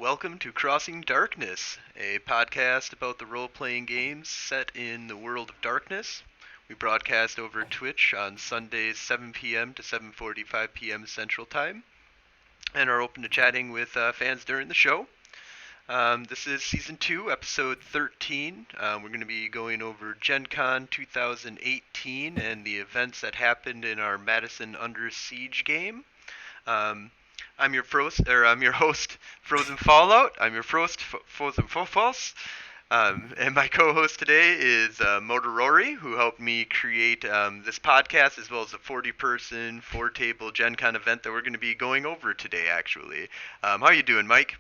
Welcome to Crossing Darkness, a podcast about the role-playing games set in the world of darkness. We broadcast over Twitch on Sundays 7 p.m. to 7:45 p.m. Central Time, and are open to chatting with fans during the show. This is Season 2, Episode 13. We're going to be going over Gencon 2018 and the events that happened in our Madison Under Siege game. I'm your host, Frozen Fallout. I'm your Frozen Fofos. And my co-host today is Motorori, who helped me create this podcast as well as a 40-person, 4-table Gen Con event that we're going to be going over today, actually. How you doing, Mike?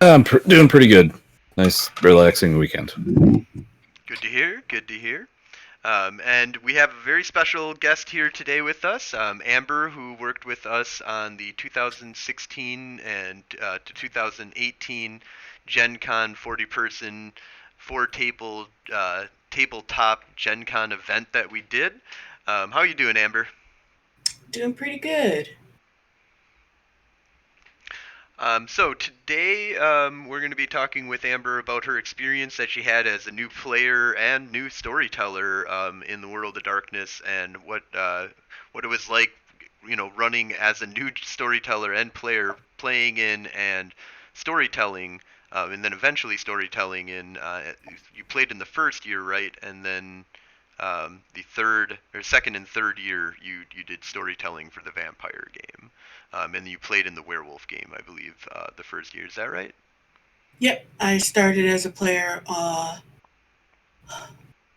I'm doing pretty good. Nice, relaxing weekend. Good to hear. Good to hear. And we have a very special guest here today with us, Amber, who worked with us on the 2016 and to 2018 Gen Con 40-person, 4-table, tabletop Gen Con event that we did. How are you doing, Amber? Doing pretty good. So today we're going to be talking with Amber about her experience that she had as a new player and new storyteller in the world of darkness, and what it was like, running as a new storyteller and player, playing in and storytelling, and then eventually storytelling in. You played in the first year, right? And then the second and third year, you did storytelling for the vampire game. And you played in the werewolf game, I believe, the first year. Is that right? Yep, I started as a player.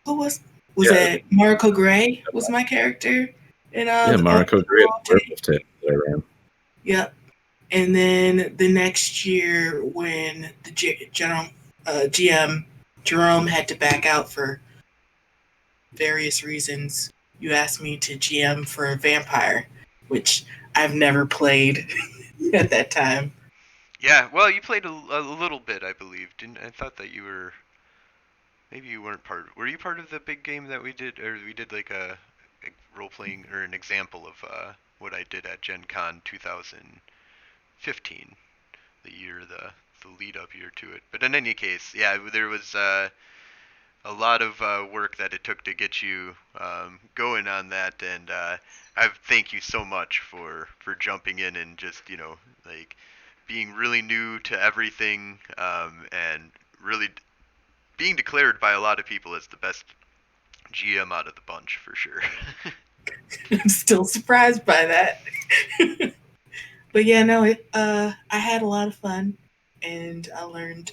Who was it? Marco Gray was my character in Marco Gray, werewolf tale that I ran. Yep, and then the next year when the GM Jerome had to back out for various reasons, you asked me to GM for a vampire, which I've never played at that time. Yeah, well, you played a little bit, I believe. I thought that you were. Maybe you weren't part. Were you part of the big game that we did, or we did like a role playing or an example of what I did at Gen Con 2015, the lead up year to it. But in any case, yeah, there was a lot of work that it took to get you going on that, and I thank you so much for jumping in and just like being really new to everything, and really being declared by a lot of people as the best GM out of the bunch for sure. I'm still surprised by that. But yeah, no, I had a lot of fun, and I learned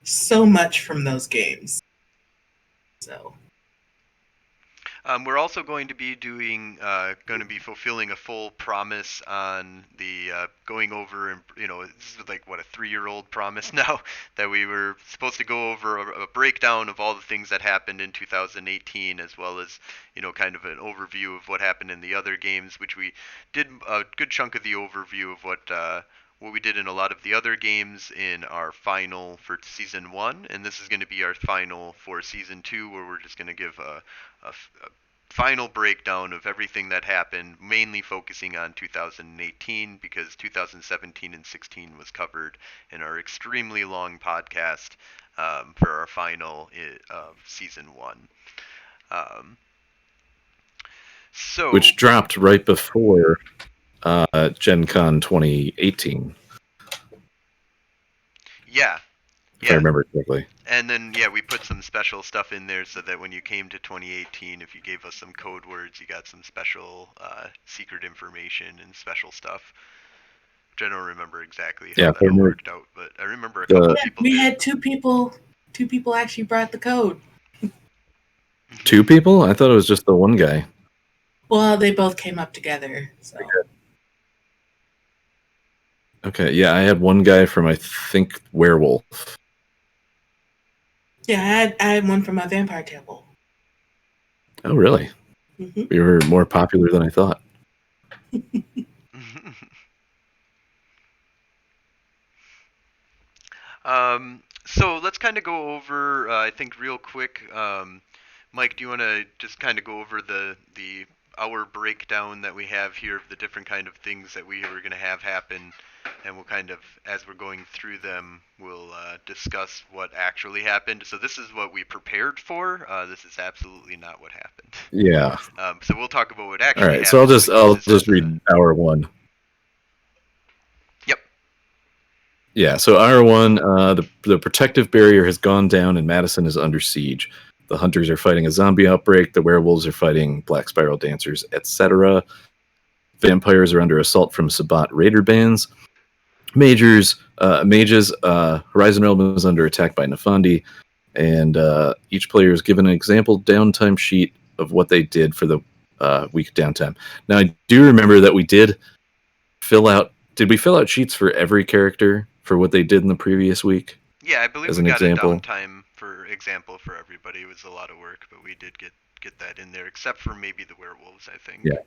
so much from those games. So we're also going to be fulfilling a full promise on the going over, and this is like what, a 3-year-old promise now, that we were supposed to go over a breakdown of all the things that happened in 2018, as well as kind of an overview of what happened in the other games, which we did a good chunk of the overview of what we did in a lot of the other games in our final for Season 1, and this is going to be our final for Season 2, where we're just going to give a final breakdown of everything that happened, mainly focusing on 2018, because 2017 and 16 was covered in our extremely long podcast for our final of Season 1. Which dropped right before Gen Con 2018. Yeah. If I remember correctly. And then, we put some special stuff in there so that when you came to 2018, if you gave us some code words, you got some special secret information and special stuff. Which I don't remember exactly how that all worked out, but I remember a couple people we had two people actually brought the code. 2 people? I thought it was just the one guy. Well, they both came up together. So. Okay, yeah, I had one guy from, I think, werewolf. Yeah, I had one from my vampire table. Oh, really? Mm-hmm. We were more popular than I thought. So let's kind of go over, I think, real quick. Mike, do you want to just kind of go over the our breakdown that we have here of the different kind of things that we were going to have happen, and we'll kind of, as we're going through them, we'll discuss what actually happened. So this is what we prepared for. This is absolutely not what happened. Yeah. So we'll talk about what All actually right. So happened. I'll just read hour one. Yep. Yeah. So hour one, the protective barrier has gone down, and Madison is under siege. The hunters are fighting a zombie outbreak. The werewolves are fighting black spiral dancers, etc. Vampires are under assault from Sabbat raider bands. Mages, Horizon Realm is under attack by Nefandi, and each player is given an example downtime sheet of what they did for the week downtime. Now, I do remember that we did fill out. Did we fill out sheets for every character for what they did in the previous week? Yeah, I believe As we an got example? a downtime for example for everybody. It was a lot of work, but we did get that in there, except for maybe the werewolves, I think. Yeah.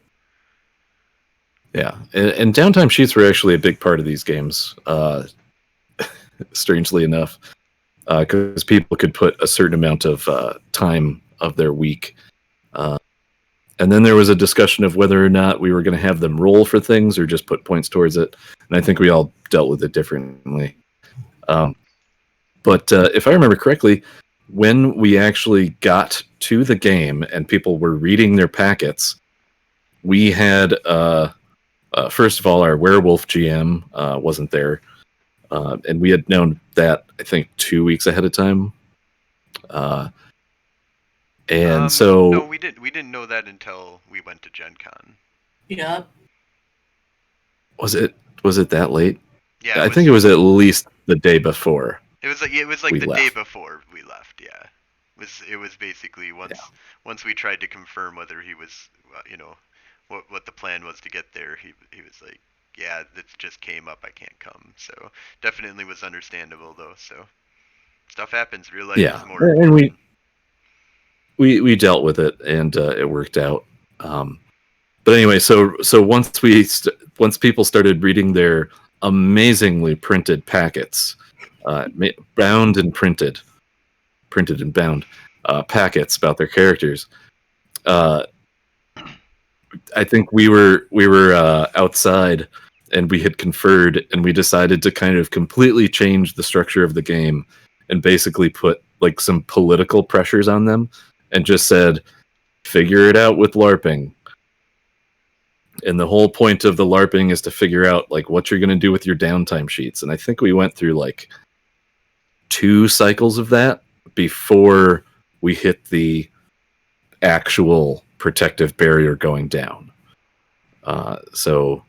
Yeah, and downtime sheets were actually a big part of these games, strangely enough, because people could put a certain amount of time of their week. And then there was a discussion of whether or not we were going to have them roll for things or just put points towards it. And I think we all dealt with it differently. But if I remember correctly, when we actually got to the game and people were reading their packets, we had... first of all, our werewolf GM wasn't there, and we had known that I think 2 weeks ahead of time. And so no, we didn't. We didn't know that until we went to Gencon. Yep. was it that late? Yeah, I think it was at least the day before. It was like we the left. day before we left. Yeah, it was basically once we tried to confirm whether he was, what the plan was to get there. He was like, yeah, that just came up. I can't come. So definitely was understandable though. So stuff happens. Real life is more important. And we dealt with it, and it worked out. But anyway, so once people started reading their amazingly printed packets, bound and printed and bound packets about their characters, I think we were outside, and we had conferred, and we decided to kind of completely change the structure of the game and basically put like some political pressures on them and just said, figure it out with LARPing. And the whole point of the LARPing is to figure out like what you're going to do with your downtime sheets. And I think we went through like 2 cycles of that before we hit the actual protective barrier going down. So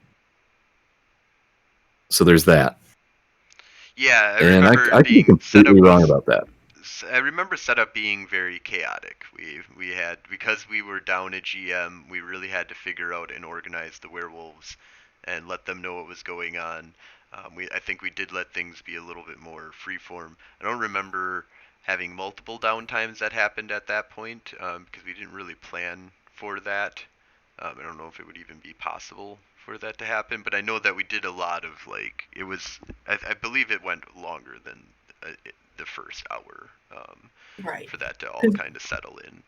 there's that. Yeah, I could be completely wrong about that. I remember setup being very chaotic. We had, because we were down a GM, we really had to figure out and organize the werewolves and let them know what was going on. I think we did let things be a little bit more freeform. I don't remember having multiple downtimes that happened at that point because we didn't really plan for that. I don't know if it would even be possible for that to happen, but I know that we did a lot of I believe it went longer than the first hour Right. for that to all kind of settle in.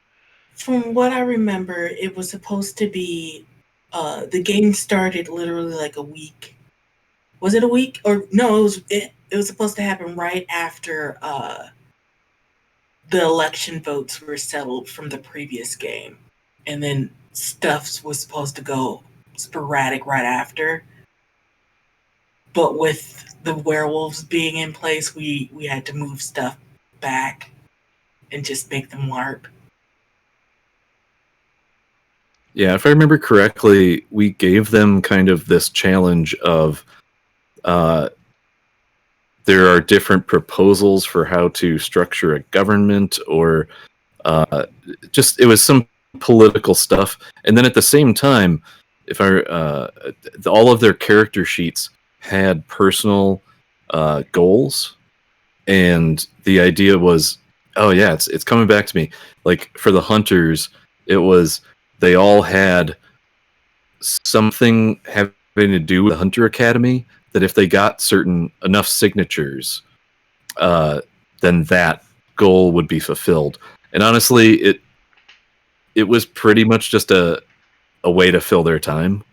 From what I remember, it was supposed to be the game started literally like a week. Was it a week? Or no, it was supposed to happen right after the election votes were settled from the previous game. And then stuff was supposed to go sporadic right after. But with the werewolves being in place, we had to move stuff back and just make them LARP. Yeah, if I remember correctly, we gave them kind of this challenge of there are different proposals for how to structure a government, or just it was some political stuff. And then at the same time, if all of their character sheets had personal goals, and the idea was, oh yeah, it's coming back to me. Like for the hunters, it was they all had something having to do with the Hunter Academy, that if they got enough signatures, then that goal would be fulfilled. And honestly, it was pretty much just a a way to fill their time.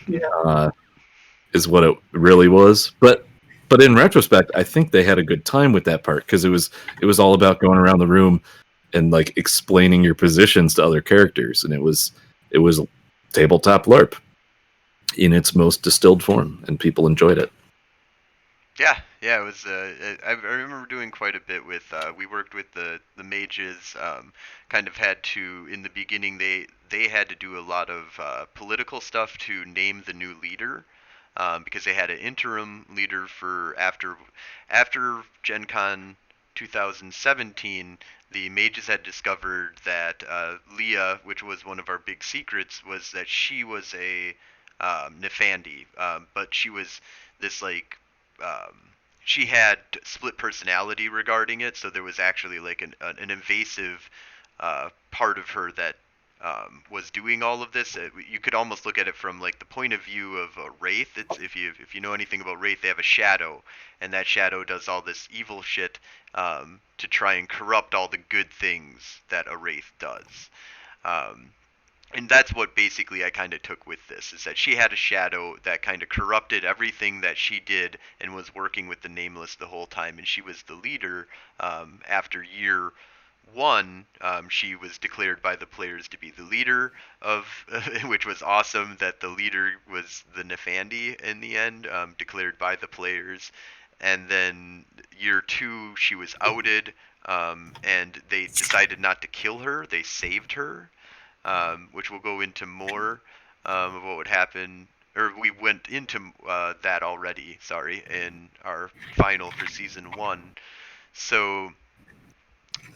Yeah. Is what it really was. But in retrospect, I think they had a good time with that part because it was all about going around the room and like explaining your positions to other characters, and it was tabletop LARP in its most distilled form, and people enjoyed it. Yeah, yeah, it was. I remember doing quite a bit with. We worked with the mages. Kind of had to in the beginning. They had to do a lot of political stuff to name the new leader, because they had an interim leader for after Gencon 2017. The mages had discovered that Leah, which was one of our big secrets, was that she was a Nefandi, but she was this like she had split personality regarding it, so there was actually like an invasive part of her that was doing all of this. You could almost look at it from like the point of view of a wraith. It's if you know anything about wraith, they have a shadow, and that shadow does all this evil shit to try and corrupt all the good things that a wraith does. Um, and that's what basically I kind of took with this, is that she had a shadow that kind of corrupted everything that she did and was working with the Nameless the whole time, and she was the leader. After year one, she was declared by the players to be the leader of, which was awesome that the leader was the Nefandi in the end, declared by the players. And then year two, she was outed, and they decided not to kill her. They saved her, which we'll go into more of what would happen. Or we went into that already, sorry, in our final for season one. So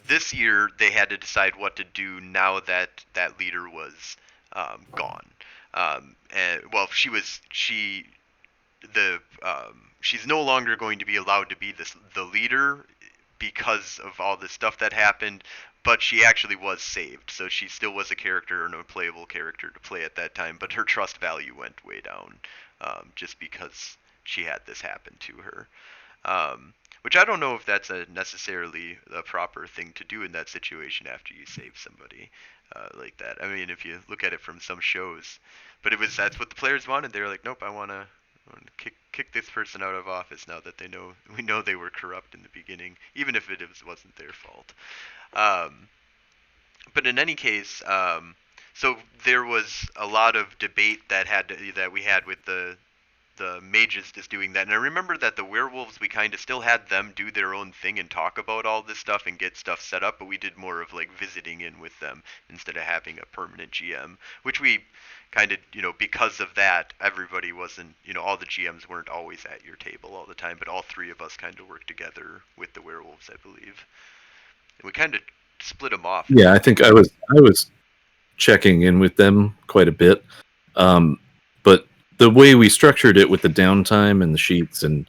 this year they had to decide what to do now that that leader was gone. And well, she's no longer going to be allowed to be the leader because of all the stuff that happened, but she actually was saved, so she still was a character and a playable character to play at that time, but her trust value went way down, just because she had this happen to her. Which I don't know if that's necessarily a proper thing to do in that situation after you save somebody like that. I mean, if you look at it from some shows, but that's what the players wanted. They were like, nope, I want to kick this person out of office now that we know they were corrupt in the beginning, even if wasn't their fault. But in any case, so there was a lot of debate that we had with the mages just doing that. And I remember that the werewolves, we kind of still had them do their own thing and talk about all this stuff and get stuff set up, but we did more of like visiting in with them instead of having a permanent GM, which we kind of, because of that, everybody wasn't, all the GMs weren't always at your table all the time, but all three of us kind of worked together with the werewolves, I believe. And we kind of split them off. Yeah, I think I was checking in with them quite a bit. But the way we structured it with the downtime and the sheets and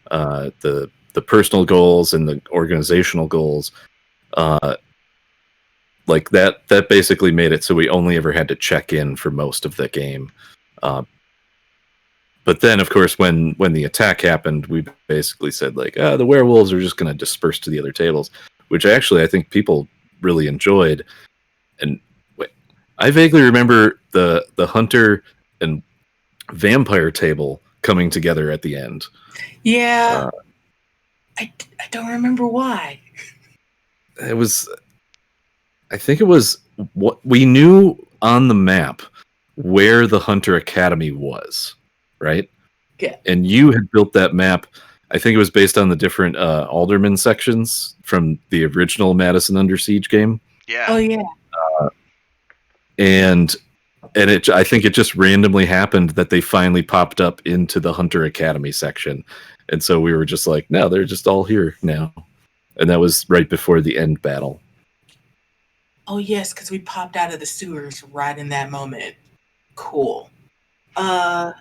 the personal goals and the organizational goals, like that basically made it so we only ever had to check in for most of the game. But then, of course, when the attack happened, we basically said like, the werewolves are just going to disperse to the other tables, which actually I think people really enjoyed. And I vaguely remember the hunter and vampire table coming together at the end. Yeah. I don't remember why. I think it was what we knew on the map where the Hunter Academy was, right? Yeah. And you had built that map. I think it was based on the different alderman sections from the original Madison Under Siege game. Yeah. Oh yeah. And I think it just randomly happened that they finally popped up into the Hunter Academy section. And so we were just like, no, they're just all here now. And that was right before the end battle. Oh yes, because we popped out of the sewers right in that moment. Cool. The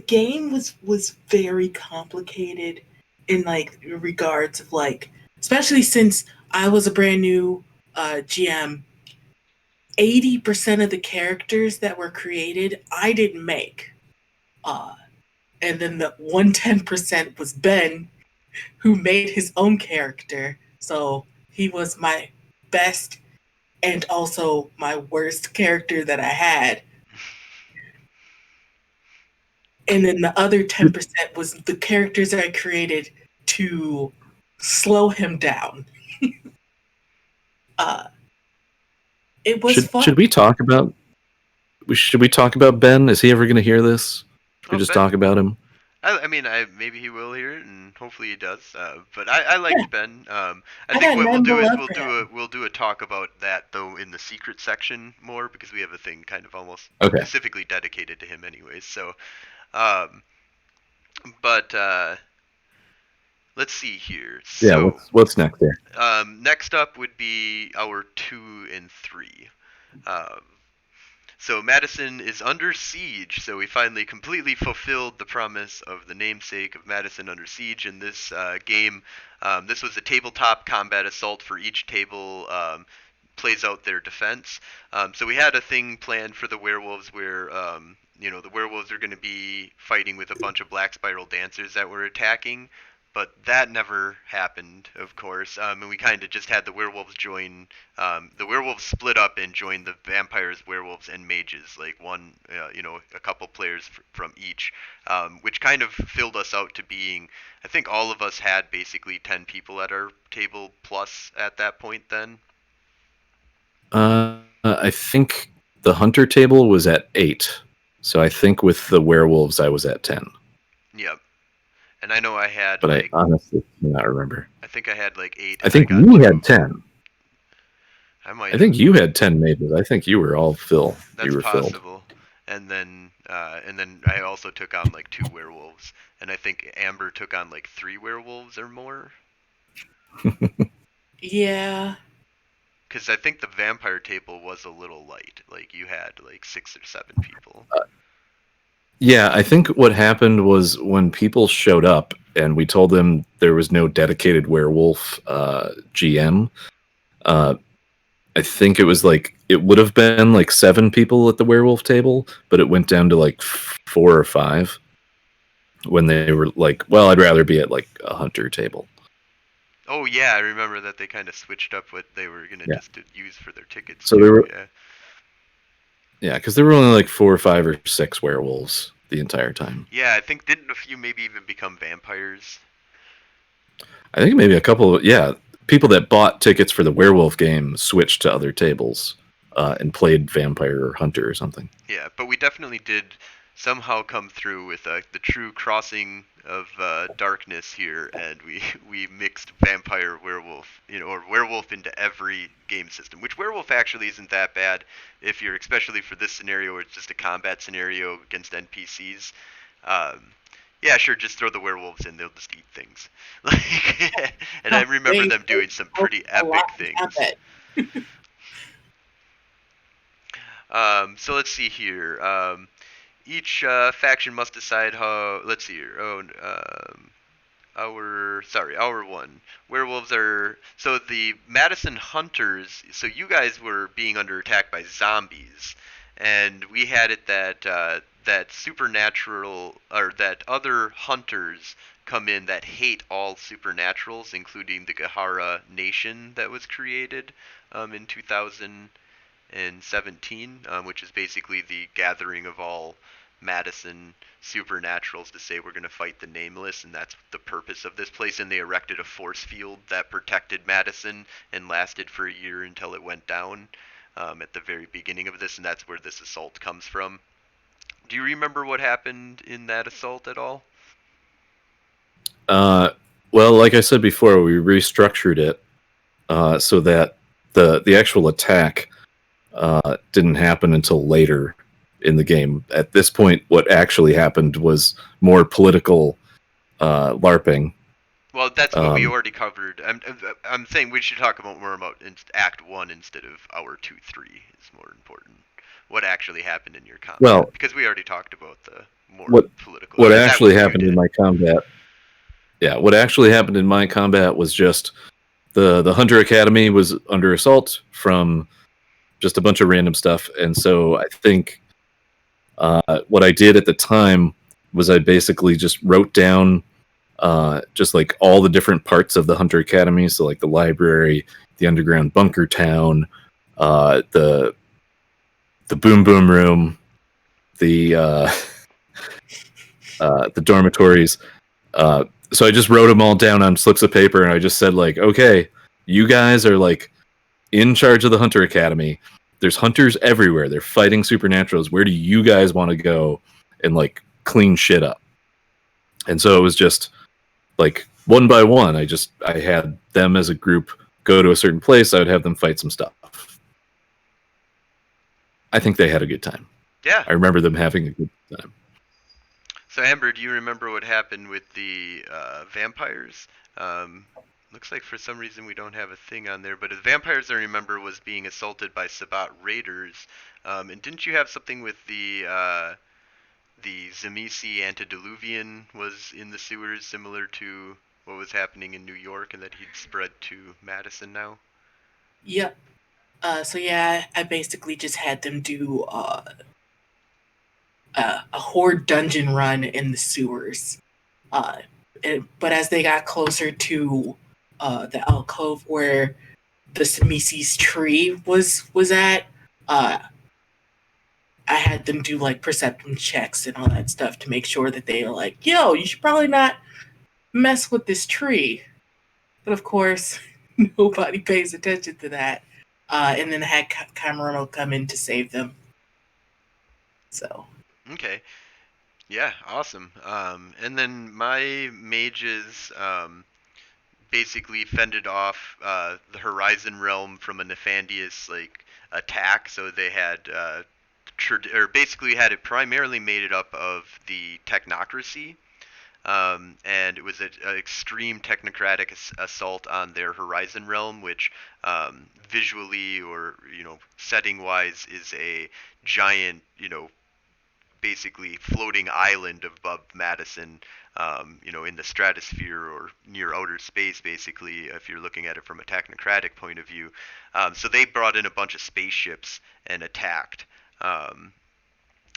game was very complicated in like regards of like, especially since I was a brand new GM. 80% of the characters that were created, I didn't make. And then the 110% was Ben, who made his own character. So he was my best and also my worst character that I had. And then the other 10% was the characters I created to slow him down. uh, it was fun. Should we talk about Ben? Is he ever going to hear this? Should we just Ben, talk about him? I mean, maybe he will hear it, and hopefully he does. But I liked Ben. I think got what we'll none do but is love for him. we'll do a talk about that though in the secret section more, because we have a thing kind of almost Okay. specifically dedicated to him, anyways. So, um, but let's see here. Yeah. So, What's next there? next up would be our 2 and 3. So Madison is Under Siege, so we finally completely fulfilled the promise of the namesake of Madison Under Siege in this game. This was a tabletop combat assault for each table plays out their defense. So we had a thing planned for the werewolves where the werewolves are going to be fighting with a bunch of Black Spiral Dancers that were attacking, but that never happened, of course. And we kind of just had the werewolves join. The werewolves split up and joined the vampires, werewolves, and mages, like one, a couple players from each, which kind of filled us out to being. I think all of us had basically 10 people at our table plus at that point then. I think the hunter table was at 8. So I think with the werewolves I was at 10. Yep. And I know I had, but I honestly cannot remember. I think I had like 8. I think you had 10. I think you had 10 mages. I think you were all Phil. That's you were possible. Filled. And then I also took on like 2 werewolves, and I think Amber took on like 3 werewolves or more. Yeah. Because I think the vampire table was a little light. Like you had like 6 or 7 people. Yeah, I think what happened was when people showed up and we told them there was no dedicated werewolf GM, I think it was like, it would have been like 7 people at the werewolf table, but it went down to like 4 or 5 when they were like, well, I'd rather be at like a hunter table. Oh yeah, I remember that they kind of switched up what they were going to just use for their tickets. So they were... Yeah, because there were only like 4 or 5 or 6 werewolves the entire time. Yeah, I think didn't a few maybe even become vampires? I think maybe a couple. Yeah, people that bought tickets for the werewolf game switched to other tables and played vampire or hunter or something. Yeah, but we definitely did somehow come through with the true crossing of darkness here, and we mixed vampire, werewolf, or werewolf into every game system. Which werewolf actually isn't that bad if you're, especially for this scenario where it's just a combat scenario against NPCs. Yeah, sure, just throw the werewolves in; they'll just eat things. And I remember them doing some pretty epic things. So let's see here. Each faction must decide how. Let's see here. Our 1. Werewolves are. So the Madison Hunters. So you guys were being under attack by zombies, and we had it that that supernatural, or that other hunters come in that hate all supernaturals, including the Gahara Nation that was created in 2017, which is basically the gathering of all Madison supernaturals to say we're going to fight the Nameless, and that's the purpose of this place. And they erected a force field that protected Madison and lasted for a year until it went down at the very beginning of this, and that's where this assault comes from. Do you remember what happened in that assault at all? Well, like I said before, we restructured it so that the actual attack didn't happen until later in the game. At this point, what actually happened was more political LARPing. Well, that's what we already covered. I'm saying we should talk more about Act 1 instead of Hour 2, 3 is more important. What actually happened in your combat? Well, because we already talked about the more political. What actually happened in my combat? Yeah, what actually happened in my combat was just the Hunter Academy was under assault from just a bunch of random stuff, and so I think what I did at the time was I basically just wrote down just like all the different parts of the Hunter Academy, so like the library, the underground bunker town, the boom boom room, the dormitories. So I just wrote them all down on slips of paper, and I just said, like, okay, you guys are like in charge of the Hunter Academy. There's hunters everywhere. They're fighting supernaturals. Where do you guys want to go and like clean shit up? And so it was just like one by one. I had them as a group go to a certain place. I would have them fight some stuff. I think they had a good time. Yeah. I remember them having a good time. So Amber, do you remember what happened with the vampires? Looks like for some reason we don't have a thing on there, but the vampires I remember was being assaulted by Sabat raiders. And didn't you have something with the Tzimisce antediluvian was in the sewers, similar to what was happening in New York, and that he'd spread to Madison now? Yep. So yeah, I basically just had them do a horde dungeon run in the sewers. But as they got closer to the alcove where the Tzimisce's tree was at, I had them do like perception checks and all that stuff to make sure that they were like, yo, you should probably not mess with this tree. But of course, nobody pays attention to that. And then I had Cameron come in to save them. So. Okay. Yeah, awesome. And then my mages basically fended off the Horizon Realm from a Nephandius like attack. So they had or basically had it primarily made it up of the technocracy. And it was an extreme technocratic assault on their Horizon Realm, which visually or setting wise is a giant basically floating island above Madison, in the stratosphere or near outer space, basically, if you're looking at it from a technocratic point of view. So they brought in a bunch of spaceships and attacked.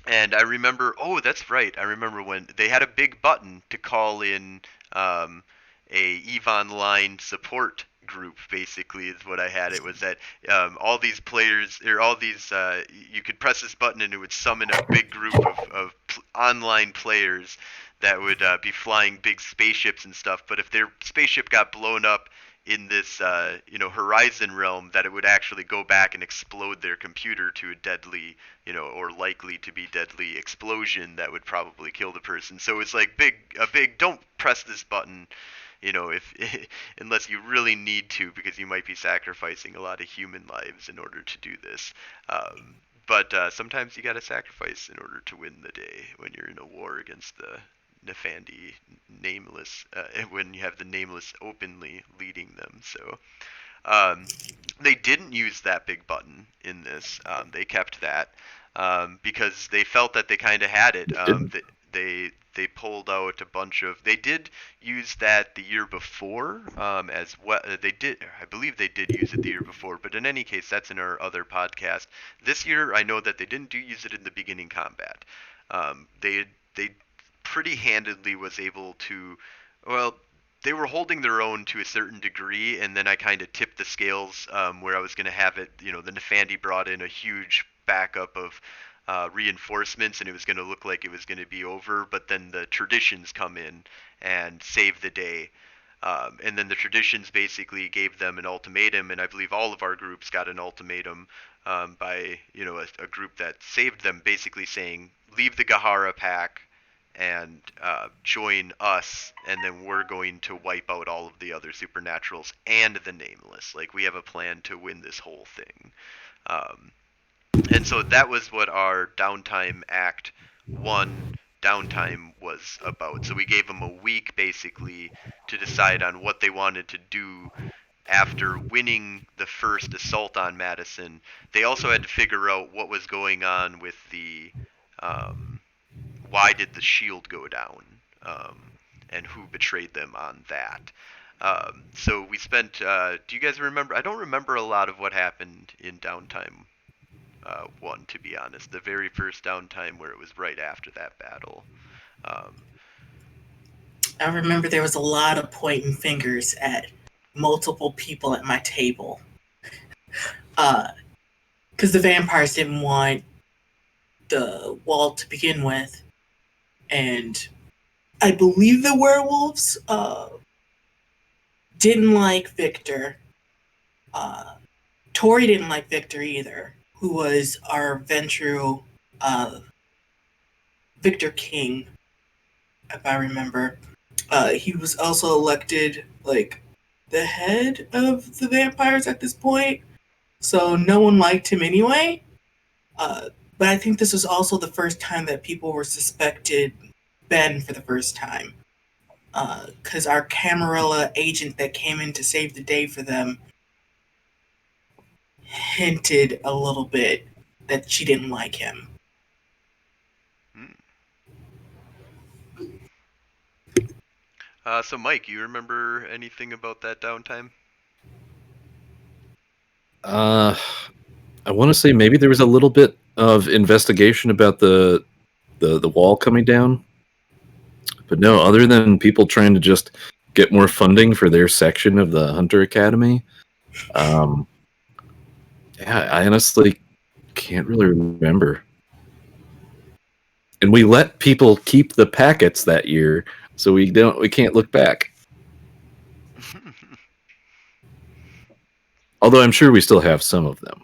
And I remember, oh, that's right. I remember when they had a big button to call in a Yvonne line support group, basically, is what I had. It was that all these players, or all these, you could press this button and it would summon a big group of online players that would be flying big spaceships and stuff. But if their spaceship got blown up in this Horizon Realm, that it would actually go back and explode their computer to a deadly or likely to be deadly explosion that would probably kill the person. So it's like a big don't press this button if unless you really need to, because you might be sacrificing a lot of human lives in order to do this. But sometimes you got to sacrifice in order to win the day when you're in a war against the Nephandi nameless, when you have the nameless openly leading them. So they didn't use that big button in this. They kept that because they felt that they kind of had it. They pulled out a bunch of. They did use that the year before as well. They did. I believe they did use it the year before. But in any case, that's in our other podcast. This year, I know that they didn't use it in the beginning combat. They pretty handedly was able to. Well, they were holding their own to a certain degree, and then I kind of tipped the scales where I was going to have it. The Nephandi brought in a huge backup of reinforcements, and it was going to look like it was going to be over, but then the traditions come in and save the day. And then the traditions basically gave them an ultimatum, and I believe all of our groups got an ultimatum by a group that saved them, basically saying, leave the Gahara pack and join us, and then we're going to wipe out all of the other supernaturals and the nameless. Like, we have a plan to win this whole thing. And so that was what our downtime Act 1 downtime was about. So we gave them a week, basically, to decide on what they wanted to do after winning the first assault on Madison. They also had to figure out what was going on with the why did the shield go down, and who betrayed them on that. So we spent, do you guys remember? I don't remember a lot of what happened in downtime 1, to be honest. The very first downtime where it was right after that battle. I remember there was a lot of pointing fingers at multiple people at my table. because the vampires didn't want the wall to begin with, and I believe the werewolves didn't like Victor. Tori didn't like Victor either, who was our Ventru Victor King, if I remember. He was also elected like the head of the vampires at this point, so no one liked him anyway. But I think this was also the first time that people were suspected Ben for the first time. Because our Camarilla agent that came in to save the day for them hinted a little bit that she didn't like him. So, Mike, you remember anything about that downtime? I want to say maybe there was a little bit of investigation about the wall coming down, but no, other than people trying to just get more funding for their section of the Hunter Academy. Yeah, I honestly can't really remember. And we let people keep the packets that year, so we can't look back. Although I'm sure we still have some of them.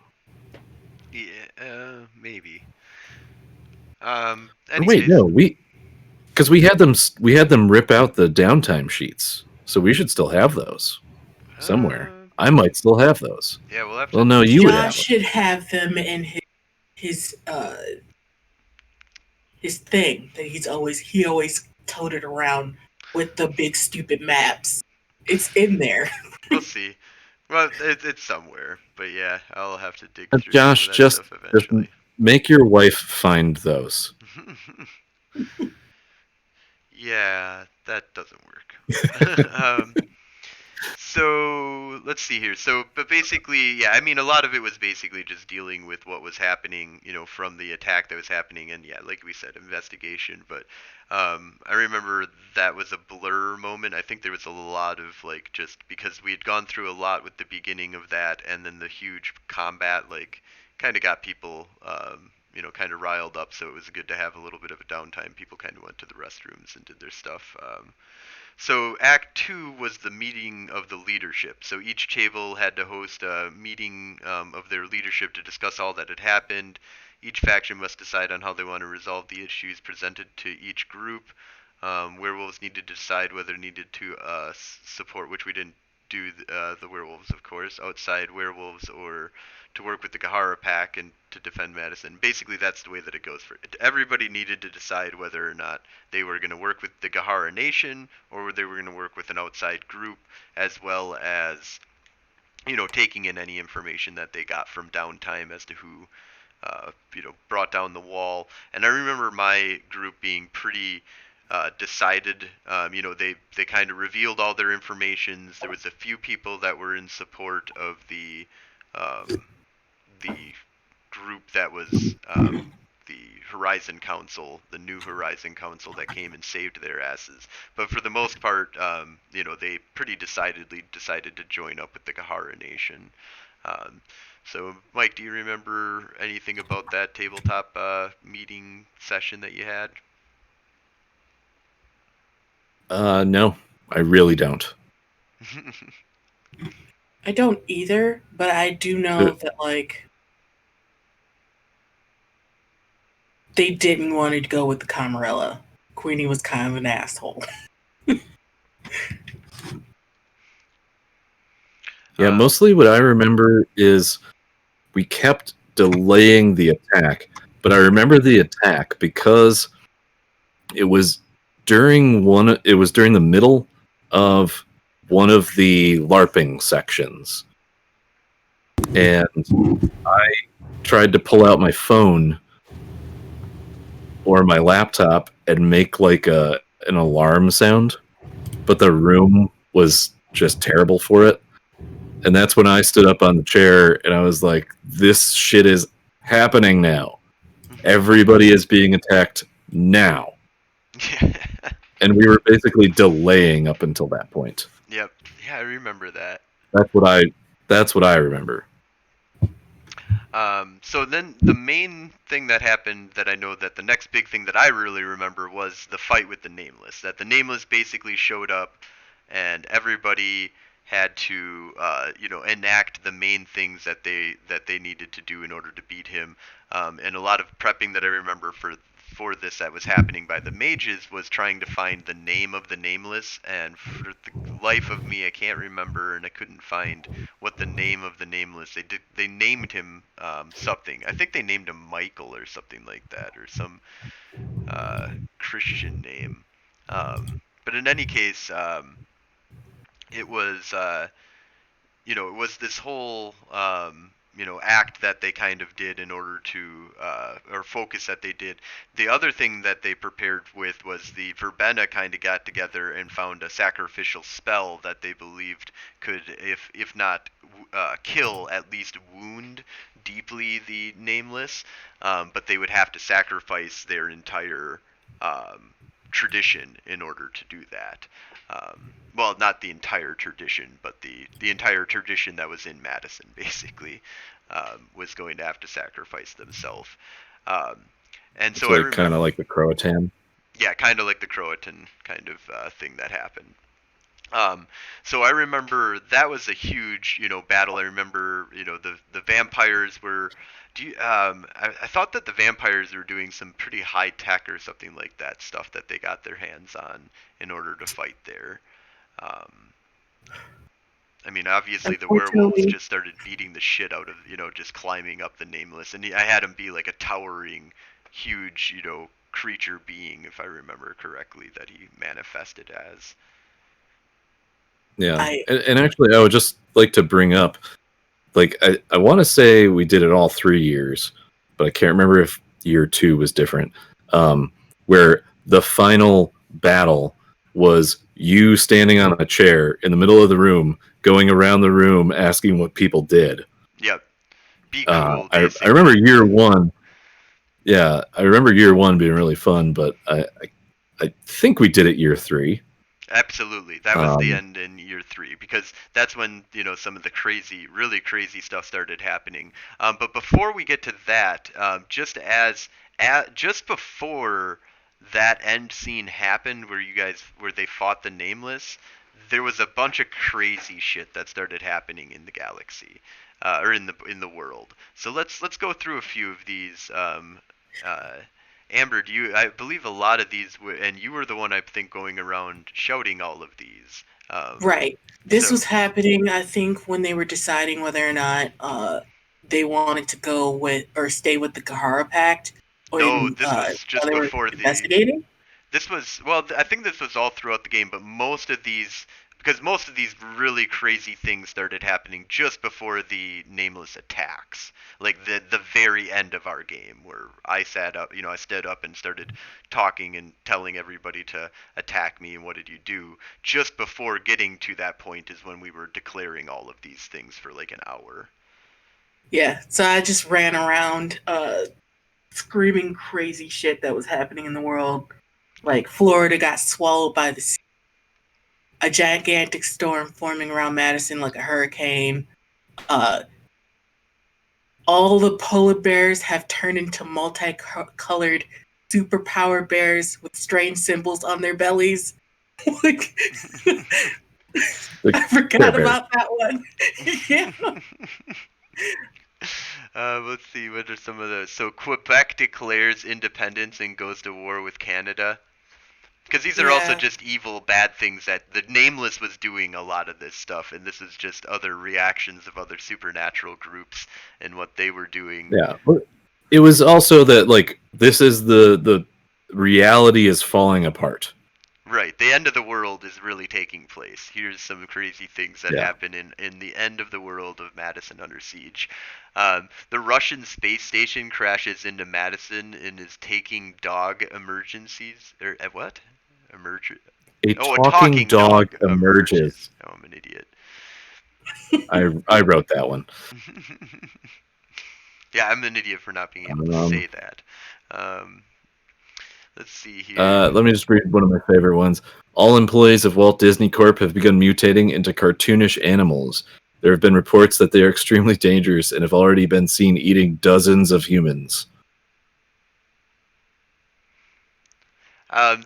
Yeah, maybe. Wait, no, because we had them rip out the downtime sheets, so we should still have those somewhere. I might still have those. Yeah, we'll have to. Well, no, you would have them. Josh should have them in his thing that he always toted around with the big stupid maps. It's in there. We'll see. Well, it's somewhere, but yeah, I'll have to dig through Josh, some of that stuff eventually. just make your wife find those. Yeah, that doesn't work. So let's see here. But basically, yeah, I mean, a lot of it was basically just dealing with what was happening, from the attack that was happening, and yeah, like we said, investigation. But I remember that was a blur moment. I think there was a lot of just because we had gone through a lot with the beginning of that, and then the huge combat, kind of got people, kind of riled up. So it was good to have a little bit of a downtime. People kind of went to the restrooms and did their stuff. So Act 2 was the meeting of the leadership. So each table had to host a meeting of their leadership to discuss all that had happened. Each faction must decide on how they want to resolve the issues presented to each group. Werewolves needed to decide whether needed to support, which we didn't do the werewolves, of course, outside werewolves, or to work with the Gahara pack and to defend Madison. Basically, that's the way that it goes for it. Everybody needed to decide whether or not they were going to work with the Gahara Nation or they were going to work with an outside group, as well as, taking in any information that they got from downtime as to who, brought down the wall. And I remember my group being pretty decided. They kind of revealed all their informations. There was a few people that were in support of the group that was the Horizon Council, the new Horizon Council that came and saved their asses. But for the most part, they pretty decidedly decided to join up with the Gahara Nation. So, Mike, do you remember anything about that tabletop meeting session that you had? No, I really don't. I don't either, but I do know that they didn't want to go with the Camarilla. Queenie was kind of an asshole. Yeah, mostly what I remember is we kept delaying the attack, but I remember the attack because it was during the middle of one of the LARPing sections. And I tried to pull out my phone or my laptop and make an alarm sound, but the room was just terrible for it. And that's when I stood up on the chair and I was like, this shit is happening now. Everybody is being attacked now. And we were basically delaying up until that point. Yep. Yeah, I remember that. That's what I remember. So then the main thing that happened that I know that the next big thing that I really remember was the fight with the Nameless. That the Nameless basically showed up and everybody had to enact the main things that they needed to do in order to beat him. And a lot of prepping that I remember for this that was happening by the mages was trying to find the name of the Nameless, and for the life of me I can't remember, and I couldn't find what the name of the Nameless. They named him something. I think they named him Michael or something like that, or some Christian name. But in any case, it was it was this whole act that they kind of did in order to or focus that they did. The other thing that they prepared with was the Verbena kind of got together and found a sacrificial spell that they believed could, if not kill, at least wound deeply the Nameless. But they would have to sacrifice their entire tradition in order to do that. Well, not the entire tradition, but the entire tradition that was in Madison, basically, was going to have to sacrifice themselves. Um, and It's so I like kind remember, of like the Croatan. yeah, kind of like the Croatan kind of thing that happened. So I remember that was a huge, battle. I remember, the vampires were. I thought that the vampires were doing some pretty high tech or something like that stuff that they got their hands on in order to fight there. Um, I mean, obviously the werewolves Unfortunately, just started beating the shit out of, just climbing up the Nameless, and I had him be like a towering, huge, creature being, if I remember correctly, that he manifested as. Yeah, I and actually, I would just like to bring up, like, I want to say we did it all 3 years, but I can't remember if year 2 was different. Where the final battle was you standing on a chair in the middle of the room, going around the room asking what people did. Yep. Be cool, I remember basically. year one. Yeah, I remember year one being really fun, but I think we did it year 3. Absolutely. That was the Um, end in year 3 because that's when, some of the crazy, really crazy stuff started happening. But before we get to that, just before that end scene happened where they fought the Nameless, there was a bunch of crazy shit that started happening in the galaxy, or in the world. So let's go through a few of these. Uh, Amber, I believe a lot of these, and you were the one I think going around shouting all of these. Um, right. This so, was happening, I think, when they were deciding whether or not they wanted to go with or stay with the Kahara Pact, or no, this was while just they were before the. investigating. This was, well, I think this was all throughout the game, but most of these really crazy things started happening just before the Nameless attacks, like the very end of our game, where I stood up and started talking and telling everybody to attack me and what did you do. Just before getting to that point is when we were declaring all of these things for like an hour. Yeah, so I just ran around screaming crazy shit that was happening in the world. Like Florida got swallowed by the sea. A gigantic storm forming around Madison like a hurricane. Uh, all the polar bears have turned into multicolored superpower bears with strange symbols on their bellies. Like, the I Care forgot Bears. about that one. Yeah. Let's see, what are some of those? So Quebec declares independence and goes to war with Canada. Because these are also Yeah. just evil, bad things that the Nameless was doing a lot of this stuff, and this is just other reactions of other supernatural groups and what they were doing. Yeah, but it was also that, like, this is the reality is falling apart. Right, the end of the world is really taking place. Here's some crazy things that Yeah. happen in the end of the world of Madison Under Siege. The Russian space station crashes into Madison and is taking dog emergencies. Or what? Emerg. A Oh, a talking talking dog dog emerges. emerges. Oh, I'm an idiot. I wrote that one. Yeah, I'm an idiot for not being able to Um, say that. Um, let's see here. Let me just read one of my favorite ones. All employees of Walt Disney Corp have begun mutating into cartoonish animals. There have been reports that they are extremely dangerous and have already been seen eating dozens of humans.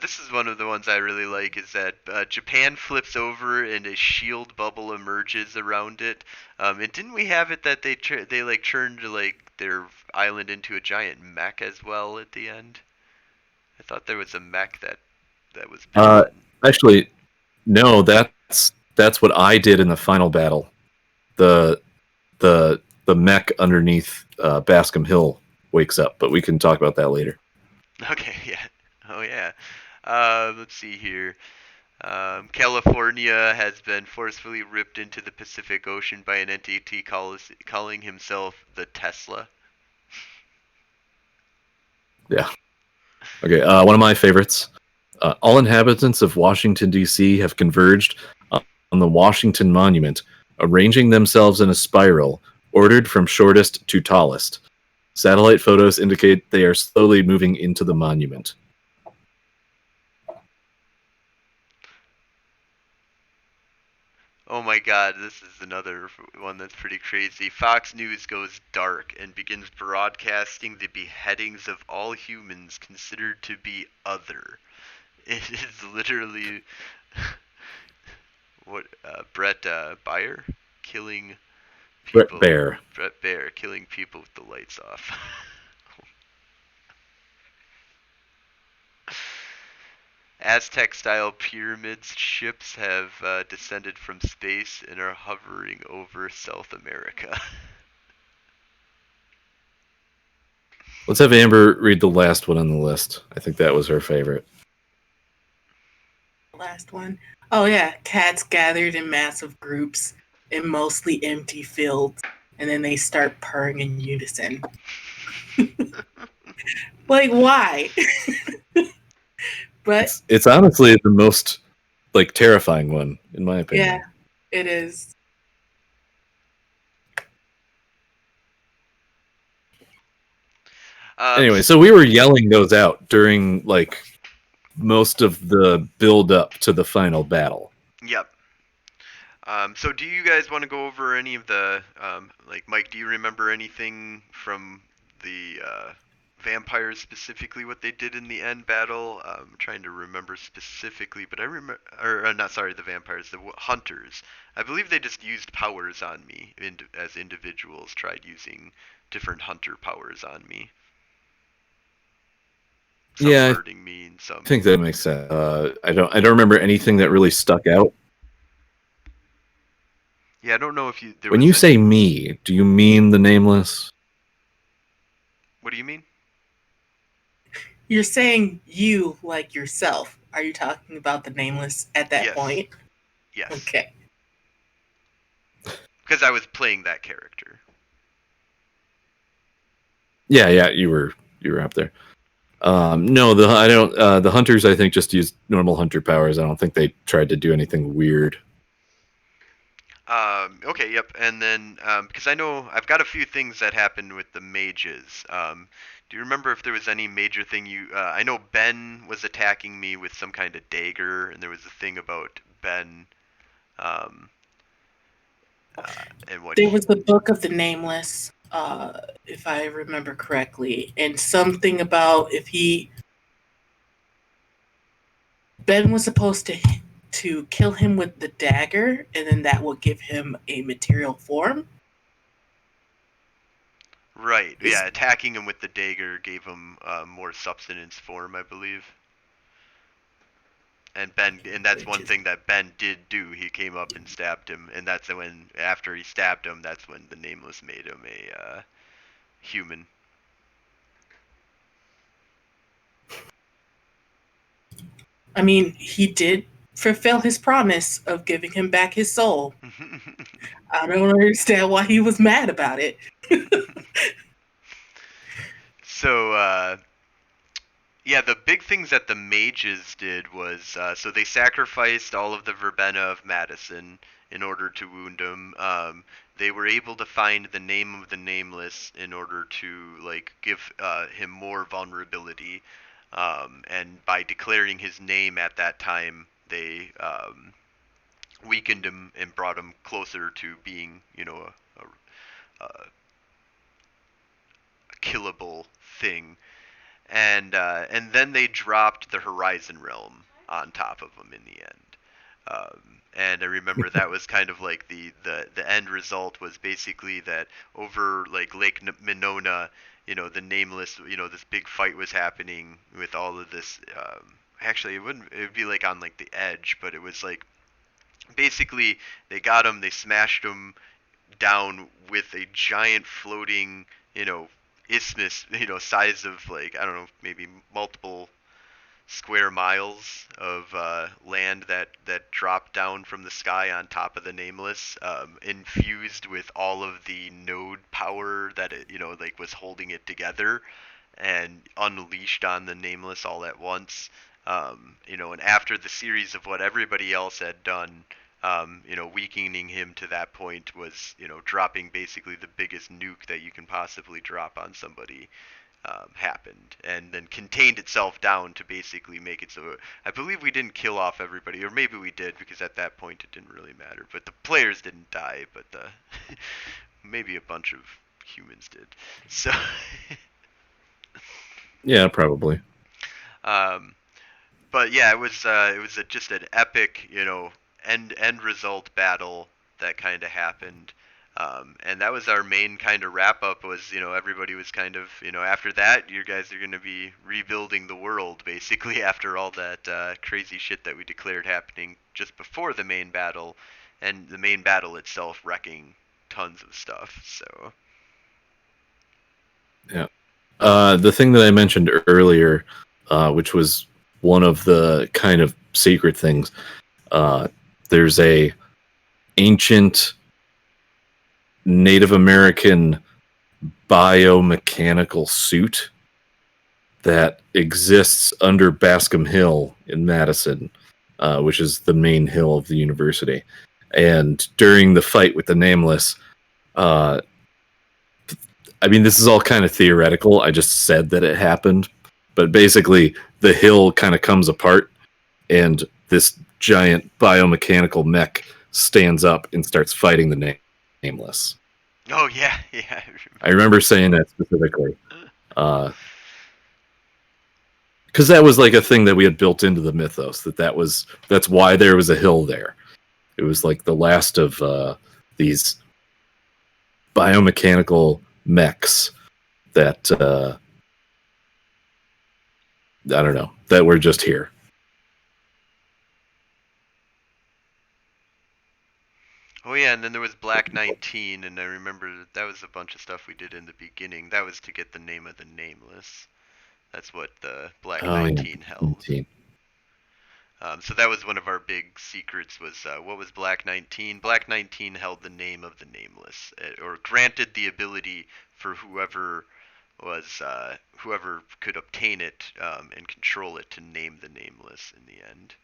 This is one of the ones I really like. Is that Japan flips over and a shield bubble emerges around it. And didn't we have it that they like turned like their island into a giant mech as well at the end? I thought there was a mech that was Uh, built. Actually, no. That's what I did in the final battle. The the mech underneath Bascom Hill wakes up, but we can talk about that later. Okay, yeah. Oh yeah. Let's see here. California has been forcefully ripped into the Pacific Ocean by an entity calling himself the Tesla. Yeah. Okay. One of my favorites. All inhabitants of Washington D.C. have converged on the Washington Monument, arranging themselves in a spiral, ordered from shortest to tallest. Satellite photos indicate they are slowly moving into the monument. Oh my god, this is another one that's pretty crazy. Fox News goes dark and begins broadcasting the beheadings of all humans considered to be other. It is literally what Brett Baer killing Brett people. Baer. Brett Baer killing people with the lights off. Aztec-style pyramids ships have descended from space and are hovering over South America. Let's have Amber read the last one on the list. I think that was her favorite. Last one. Oh yeah, cats gathered in massive groups in mostly empty fields, and then they start purring in unison. Like why? But It's honestly the most like terrifying one in my opinion. yeah, it is. Anyway, so we were yelling those out during like most of the build up to the final battle. Yep. So do you guys want to go over any of the like Mike? Do you remember anything from the vampires specifically? What they did in the end battle? I'm trying to remember specifically, but I remember, or not sorry, the vampires, the hunters. I believe they just used powers on me as individuals. Tried using different hunter powers on me. Some Yeah, hurting me and some. I think that makes sense. I don't remember anything that really stuck out. Yeah, I don't know if there When was you any. say me, do you mean the nameless? What do you mean? You're saying you like yourself. Are you talking about the nameless at that Yes. point? Yes. Okay. Because I was playing that character. Yeah, you were up there. No, I don't. The hunters, I think, just used normal hunter powers. I don't think they tried to do anything weird. Okay, yep. And then, because I know I've got a few things that happened with the mages. Do you remember if there was any major thing you? I know Ben was attacking me with some kind of dagger, and there was a thing about Ben, um, and what There he. was the Book of the Nameless, if I remember correctly, and something about if he Ben was supposed to kill him with the dagger, and then that would give him a material form. Right. Is Yeah, attacking him with the dagger gave him more substance form, I believe. And that's which one is thing that Ben did do. He came up and stabbed him, and that's when, after he stabbed him, that's when the Nameless made him a human. I mean, he did fulfill his promise of giving him back his soul. I don't understand why he was mad about it. So, yeah, the big things that the mages did was so they sacrificed all of the verbena of Madison in order to wound him. They were able to find the name of the nameless in order to like give him more vulnerability, and by declaring his name at that time, they weakened him and brought him closer to being, a killable thing. And then they dropped the Horizon Realm on top of him in the end. And I remember that was kind of like the end result was basically that over like Lake Minona, the Nameless, this big fight was happening with all of this. Actually, it would be like on like the edge, but it was like basically they got him, they smashed him down with a giant floating, isthmus, size of like I don't know, maybe multiple square miles of land that dropped down from the sky on top of the Nameless, infused with all of the node power that it like was holding it together, and unleashed on the Nameless all at once. And after the series of what everybody else had done, weakening him to that point was, dropping basically the biggest nuke that you can possibly drop on somebody, happened, and then contained itself down to basically make it so I believe we didn't kill off everybody, or maybe we did because at that point it didn't really matter. But the players didn't die, but the maybe a bunch of humans did. So, Yeah, probably. um, but yeah, it was just an epic, end result battle that kind of happened. And that was our main kind of wrap up was, everybody was kind of, after that, you guys are going to be rebuilding the world basically after all that crazy shit that we declared happening just before the main battle, and the main battle itself wrecking tons of stuff. So, Yeah. The thing that I mentioned earlier, which was one of the kind of secret things, there's a ancient Native American biomechanical suit that exists under Bascom Hill in Madison, which is the main hill of the university. And during the fight with the Nameless, I mean, this is all kind of theoretical. I just said that it happened. But basically, the hill kind of comes apart, and this giant biomechanical mech stands up and starts fighting the Nameless. oh yeah, yeah. I remember saying that specifically. Because that was like a thing that we had built into the mythos, that's why there was a hill there. It was like the last of these biomechanical mechs that I don't know, that were just here. Oh yeah, and then there was Black 19, and I remember that was a bunch of stuff we did in the beginning. That was to get the name of the Nameless. That's what the Black Oh yeah, 19 held. So that was one of our big secrets was what was Black 19? Black 19 held the name of the Nameless, or granted the ability for whoever could obtain it and control it to name the Nameless in the end.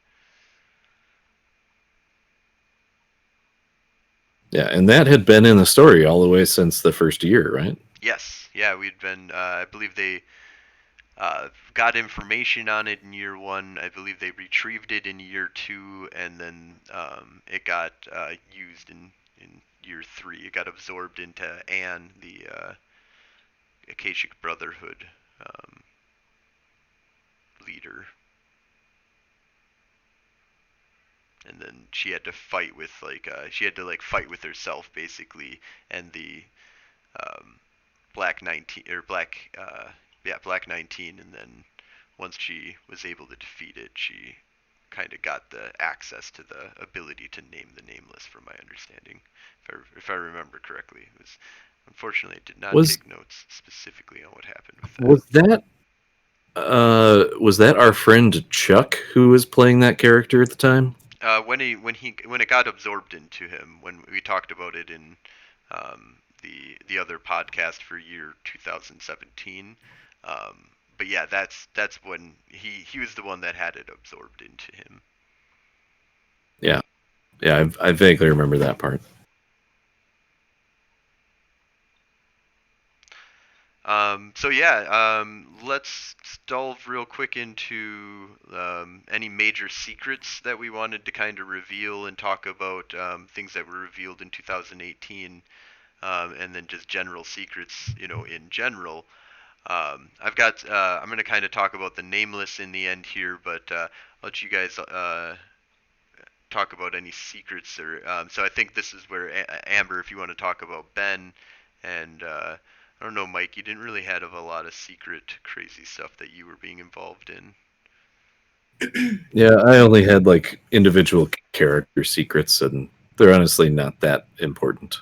Yeah, and that had been in the story all the way since the first year, right? Yes, yeah, we'd been. I believe they got information on it in year one. I believe they retrieved it in year two, and then it got used in year three. It got absorbed into Anne, the Akashic Brotherhood leader, and then she had to fight with fight with herself basically, and the um, Black 19 or Black 19, and then once she was able to defeat it, she kind of got the access to the ability to name the Nameless, from my understanding, if I remember correctly. It was unfortunately I did not Was take notes specifically on what happened with that. was that our friend Chuck who was playing that character at the time? When it got absorbed into him, when we talked about it in the other podcast for year 2017. But yeah, that's when he was the one that had it absorbed into him. Yeah, yeah, I vaguely remember that part. So yeah, let's delve real quick into any major secrets that we wanted to kind of reveal and talk about things that were revealed in 2018, and then just general secrets, in general. I'm going to kind of talk about the nameless in the end here, but I'll let you guys talk about any secrets. So I think this is where Amber, if you want to talk about Ben, and I don't know, Mike, you didn't really have a lot of secret, crazy stuff that you were being involved in. Yeah, I only had like individual character secrets, and they're honestly not that important.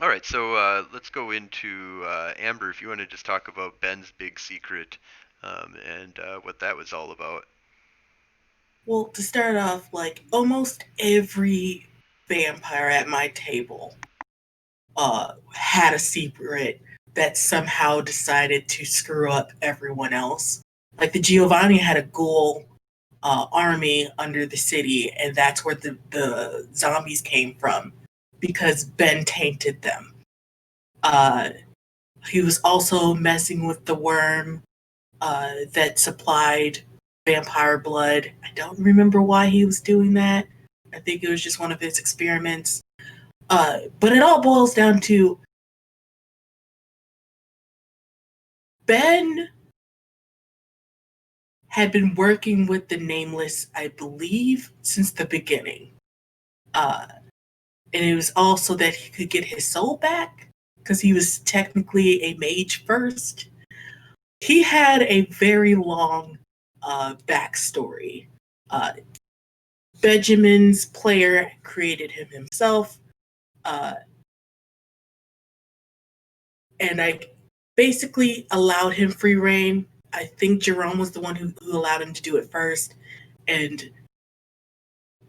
All right, so let's go into Amber. If you want to just talk about Ben's big secret, and what that was all about. Well, to start off, like almost every vampire at my table had a secret that somehow decided to screw up everyone else. Like the Giovanni had a ghoul army under the city, and that's where the zombies came from because Ben tainted them. Uh, he was also messing with the worm that supplied vampire blood. I don't remember why he was doing that. I think it was just one of his experiments. But it all boils down to Ben had been working with the Nameless, I believe, since the beginning. And it was also that he could get his soul back because he was technically a mage first. He had a very long backstory. Uh, Benjamin's player created him himself, uh, and I basically allowed him free reign. I think Jerome was the one who allowed him to do it first, and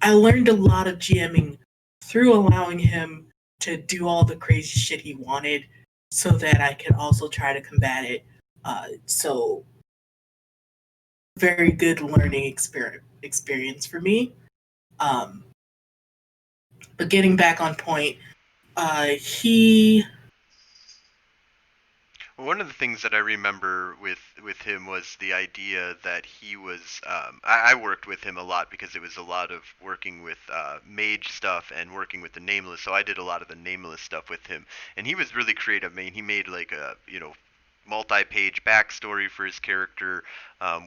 I learned a lot of GMing through allowing him to do all the crazy shit he wanted so that I could also try to combat it. So, very good learning experience for me. Um, but getting back on point, he One of the things that I remember with him was the idea that he was. I worked with him a lot because it was a lot of working with mage stuff and working with the nameless. So I did a lot of the nameless stuff with him, and he was really creative. I mean, he made like a multi-page backstory for his character.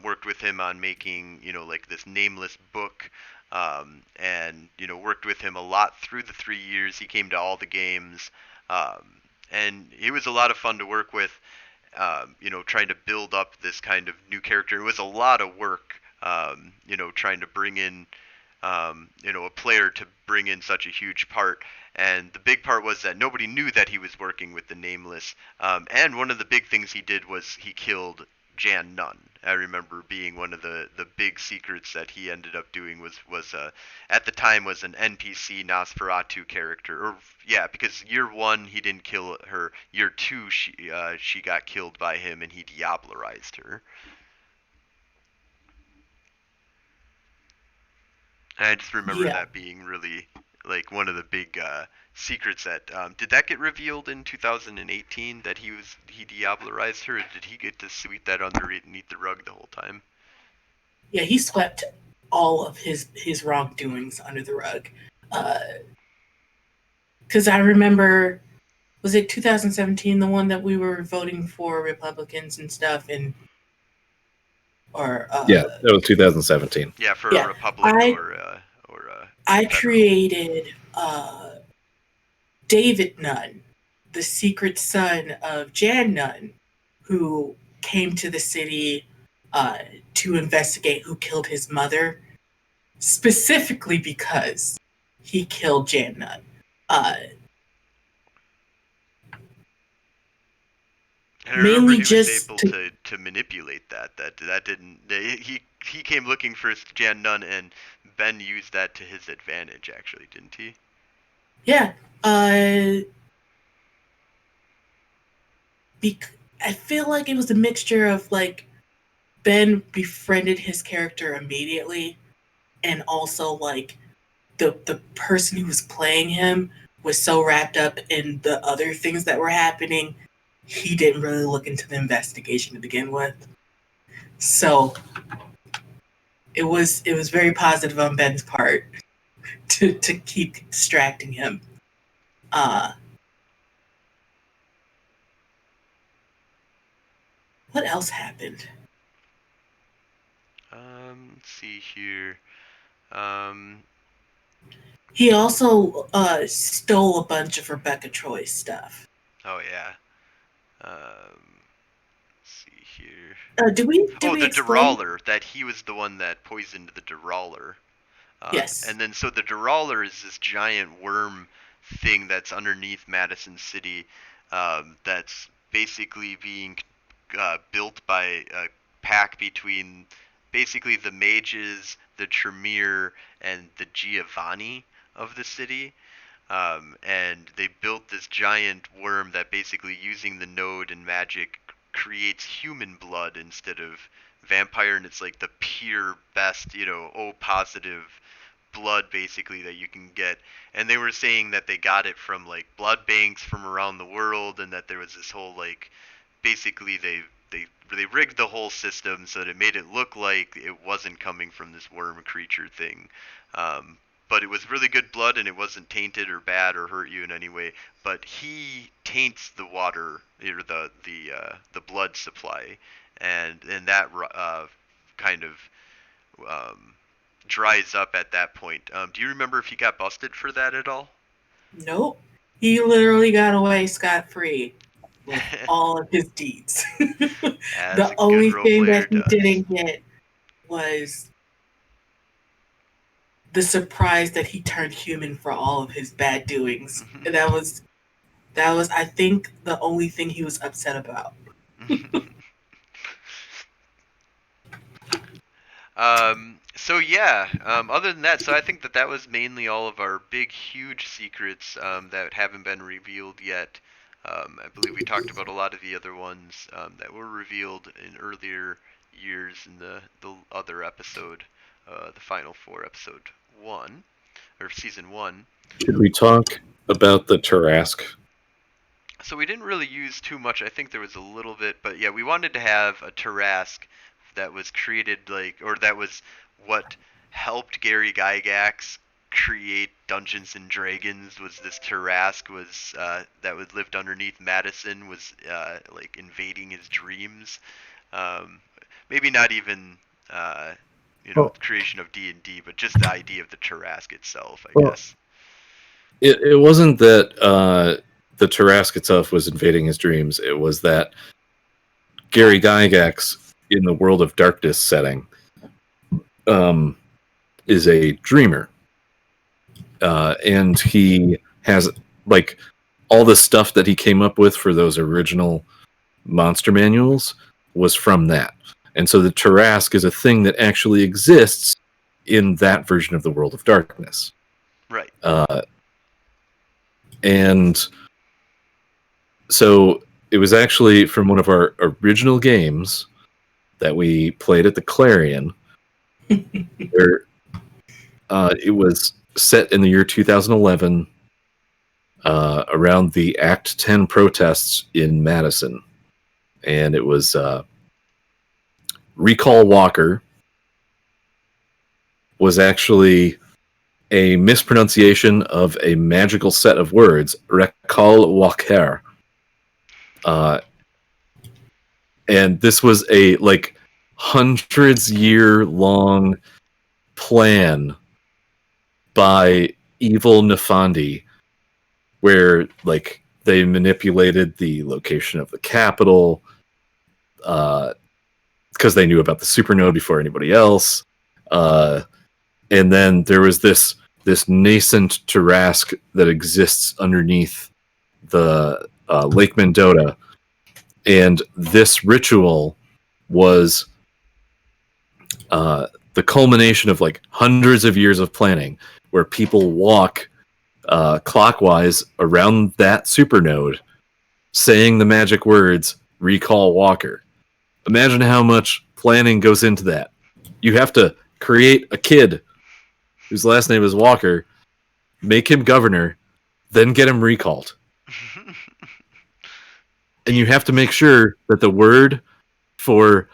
Worked with him on making like this nameless book. And worked with him a lot through the 3 years. He came to all the games. And he was a lot of fun to work with. Trying to build up this kind of new character. It was a lot of work, trying to bring in, a player to bring in such a huge part. And the big part was that nobody knew that he was working with the Nameless. And one of the big things he did was he killed Jan Nunn. I remember being one of the big secrets that he ended up doing was at the time was an NPC Nosferatu character. Or yeah, because year one he didn't kill her. Year two she got killed by him and he diablerized her. And I just remember yeah that being really like one of the big secrets that did that get revealed in 2018 that he diablerized her, or did he get to sweep that underneath the rug the whole time? he swept all of his wrongdoings under the rug. Because I remember, was it 2017 the one that we were voting for Republicans and stuff, and or Yeah, that was 2017. Yeah, for a yeah, republic I or a I federal. created David Nunn, the secret son of Jan Nunn, who came to the city uh, to investigate who killed his mother, specifically because he killed Jan Nunn. Uh, And I remember Mainly he was just able to, to manipulate that. That didn't. He came looking for Jan Nunn, and Ben used that to his advantage. Actually, didn't he? yeah. Uh, I feel like it was a mixture of like Ben befriended his character immediately, and also like the person who was playing him was so wrapped up in the other things that were happening he didn't really look into the investigation to begin with. So it was very positive on Ben's part to keep distracting him. What else happened? Let's see here. He also stole a bunch of Rebecca Troy's stuff. Oh yeah. Let's see here. Did we The explain? Derawler, that he was the one that poisoned the Derawler. Yes. And then so the Derawler is this giant worm thing that's underneath Madison City, that's basically being built by a pact between basically the mages, the Tremere, and the Giovanni of the city. And they built this giant worm that basically, using the node and magic, creates human blood instead of vampire, and it's like the pure best, O positive blood basically that you can get. And they were saying that they got it from like blood banks from around the world, and that there was this whole like, basically they rigged the whole system so that it made it look like it wasn't coming from this worm creature thing. But it was really good blood, and it wasn't tainted or bad or hurt you in any way. But he taints the water, or the blood supply, and that kind of dries up at that point. Do you remember if he got busted for that at all? Nope. He literally got away scot-free with all of his deeds. The only thing that he didn't get was the surprise that he turned human for all of his bad doings. And that was I think the only thing he was upset about. So yeah, other than that, so I think that was mainly all of our big, huge secrets that haven't been revealed yet. I believe we talked about a lot of the other ones that were revealed in earlier years in the other episode, the Final Four, episode 1, or season 1. Should we talk about the Tarrasque? So we didn't really use too much. I think there was a little bit, but yeah, we wanted to have a Tarrasque that was created that was what helped Gary Gygax create Dungeons and Dragons. Was this Tarrasque was that was lived underneath Madison, was like invading his dreams. Maybe not even creation of D&D, but just the idea of the Tarrasque itself, I guess. It wasn't that the Tarrasque itself was invading his dreams. It was that Gary Gygax, in the World of Darkness setting, is a dreamer. And he has, like, all the stuff that he came up with for those original monster manuals was from that. And so the Tarrasque is a thing that actually exists in that version of the World of Darkness. Right. And so it was actually from one of our original games that we played at the Clarion, where it was set in the year 2011, around the Act 10 protests in Madison. And it was Recall Walker was actually a mispronunciation of a magical set of words, Recall Walker. And this was a hundreds-year long plan by evil Nefandi, where they manipulated the location of the capital because they knew about the supernode before anybody else. And then there was this nascent Tarrasque that exists underneath the Lake Mendota. And this ritual was the culmination of hundreds of years of planning, where people walk clockwise around that supernode, saying the magic words, Recall Walker. Imagine how much planning goes into that. You have to create a kid whose last name is Walker, make him governor, then get him recalled. and you have to make sure that the word for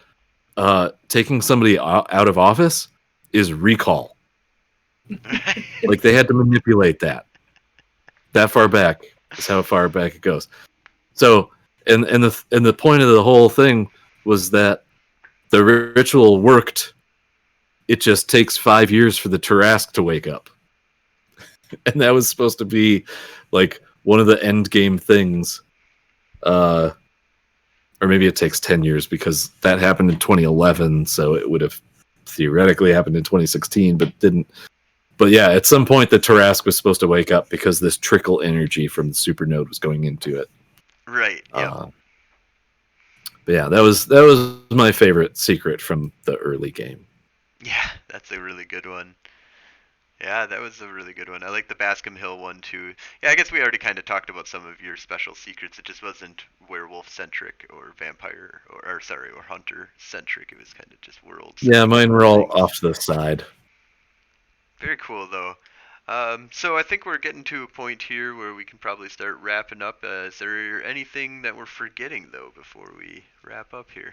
taking somebody out of office is recall. Like they had to manipulate that far back is how far back it goes. So, and the point of the whole thing was that the ritual worked. It just takes 5 years for the Tarask to wake up, and that was supposed to be like one of the end game things. Or maybe it takes 10 years because that happened in 2011, so it would have theoretically happened in 2016, but didn't. But yeah, at some point the Tarask was supposed to wake up because this trickle energy from the supernode was going into it. Right. Yep. But yeah, that was my favorite secret from the early game. Yeah, that's a really good one. Yeah, that was a really good one. I like the Bascom Hill one too. Yeah, I guess we already kind of talked about some of your special secrets. It just wasn't werewolf centric or vampire or sorry, or hunter centric. It was kind of just world. Yeah, mine were all off to the side. Very cool though. So I think we're getting to a point here where we can probably start wrapping up. Is there anything that we're forgetting though before we wrap up here?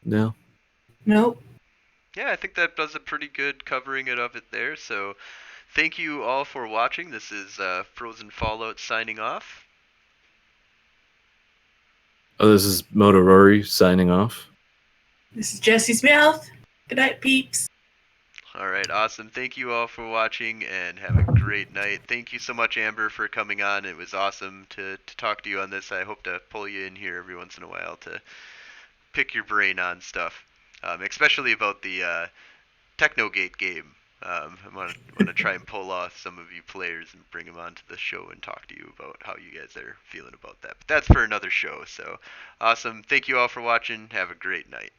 No. Nope. Yeah, I think that does a pretty good covering of it there. So thank you all for watching. This is Frozen Fallout signing off. Oh, this is Motorori signing off. This is Jesse Smith. Good night, peeps. All right, awesome. Thank you all for watching and have a great night. Thank you so much, Amber, for coming on. It was awesome to talk to you on this. I hope to pull you in here every once in a while to pick your brain on stuff, especially about the Technogate game. I want to try and pull off some of you players and bring them onto the show and talk to you about how you guys are feeling about that. But that's for another show. So awesome. Thank you all for watching. Have a great night.